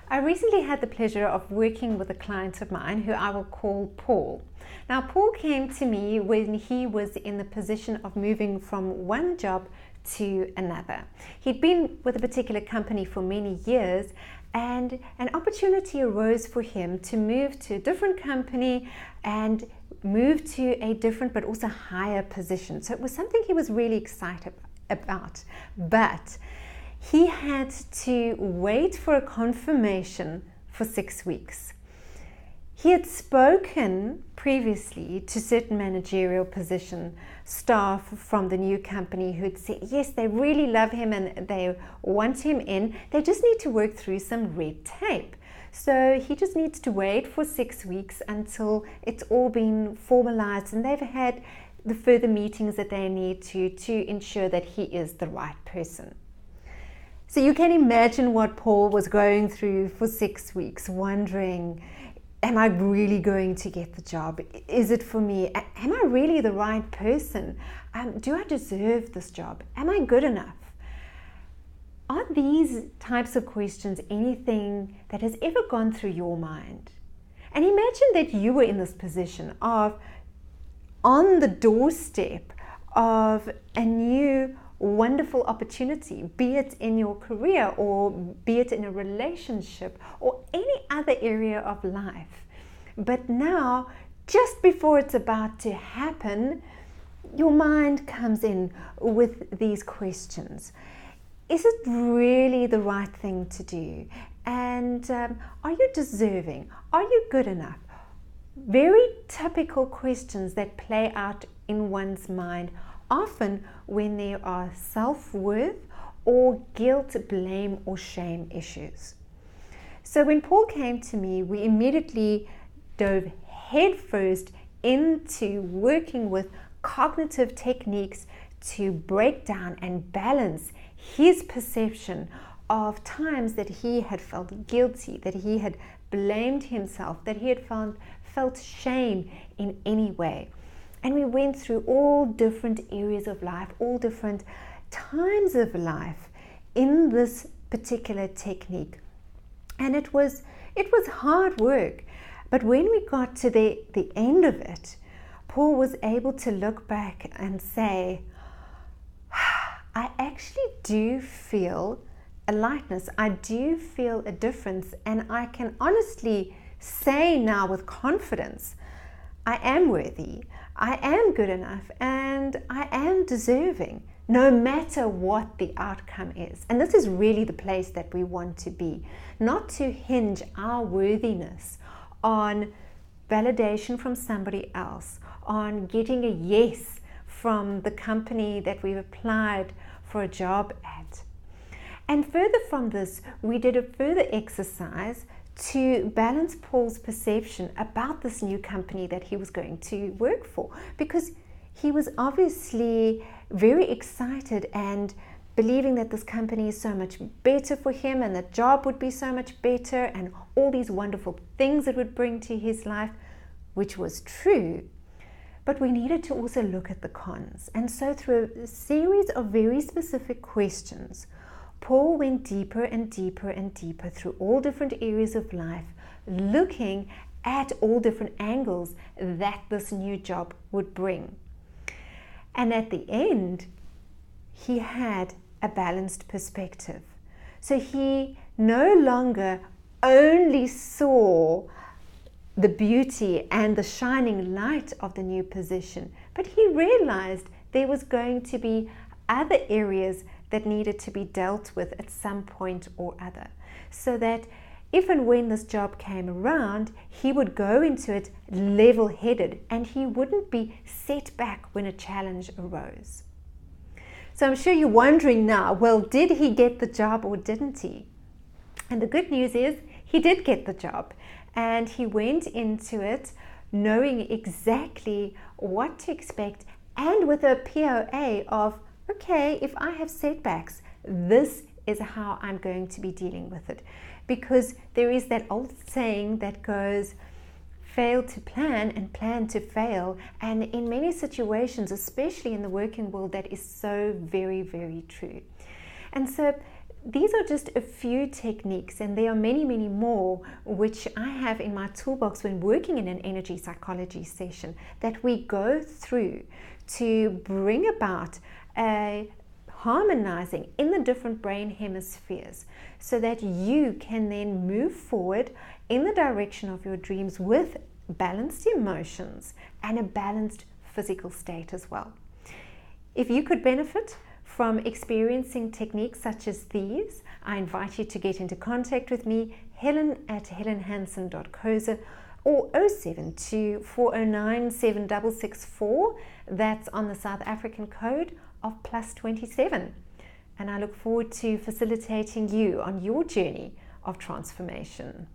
I recently had the pleasure of working with a client of mine who I will call Paul. Now, Paul came to me when he was in the position of moving from one job to another. He'd been with a particular company for many years, and an opportunity arose for him to move to a different company and move to a different but also higher position. So it was something he was really excited about. But he had to wait for a confirmation for 6 weeks. He had spoken previously to certain managerial position staff from the new company who had said, yes, they really love him and they want him in. They just need to work through some red tape. So he just needs to wait for 6 weeks until it's all been formalized and they've had the further meetings that they need to ensure that he is the right person. So you can imagine what Paul was going through for 6 weeks, wondering, am I really going to get the job? Is it for me? Am I really the right person? Do I deserve this job? Am I good enough? Are these types of questions anything that has ever gone through your mind? And imagine that you were in this position of on the doorstep of a new wonderful opportunity, be it in your career or be it in a relationship or any other area of life. But now, just before it's about to happen, your mind comes in with these questions. Is it really the right thing to do? And are you deserving? Are you good enough? Very typical questions that play out in one's mind, often when there are self-worth or guilt, blame, or shame issues. So when Paul came to me, we immediately dove headfirst into working with cognitive techniques to break down and balance his perception of times that he had felt guilty, that he had blamed himself, that he had felt shame in any way. And we went through all different areas of life, all different times of life in this particular technique. And it was hard work. But when we got to the end of it, Paul was able to look back and say, I actually do feel a lightness. I do feel a difference. And I can honestly say now with confidence, I am worthy. I am good enough and I am deserving, no matter what the outcome is. And this is really the place that we want to be, not to hinge our worthiness on validation from somebody else, on getting a yes from the company that we've applied for a job at. And further from this, we did a further exercise to balance Paul's perception about this new company that he was going to work for, because he was obviously very excited and believing that this company is so much better for him and the job would be so much better and all these wonderful things it would bring to his life, which was true. But we needed to also look at the cons. And so through a series of very specific questions, Paul went deeper and deeper and deeper through all different areas of life, looking at all different angles that this new job would bring. And at the end, he had a balanced perspective. So he no longer only saw the beauty and the shining light of the new position, but he realized there was going to be other areas that needed to be dealt with at some point or other, so that if and when this job came around, he would go into it level-headed and he wouldn't be set back when a challenge arose. So I'm sure you're wondering now, well, did he get the job or didn't he? And the good news is he did get the job, and he went into it knowing exactly what to expect and with a POA of, okay, if I have setbacks, this is how I'm going to be dealing with it. Because there is that old saying that goes, fail to plan and plan to fail. And in many situations, especially in the working world, that is so very, very true. And so These are just a few techniques, and there are many, many more which I have in my toolbox when working in an energy psychology session that we go through to bring about a harmonizing in the different brain hemispheres so that you can then move forward in the direction of your dreams with balanced emotions and a balanced physical state as well. If you could benefit from experiencing techniques such as these, I invite you to get into contact with me, helen@helenhansen.co.za, or 072 409 7664. That's on the South African code of +27. And I look forward to facilitating you on your journey of transformation.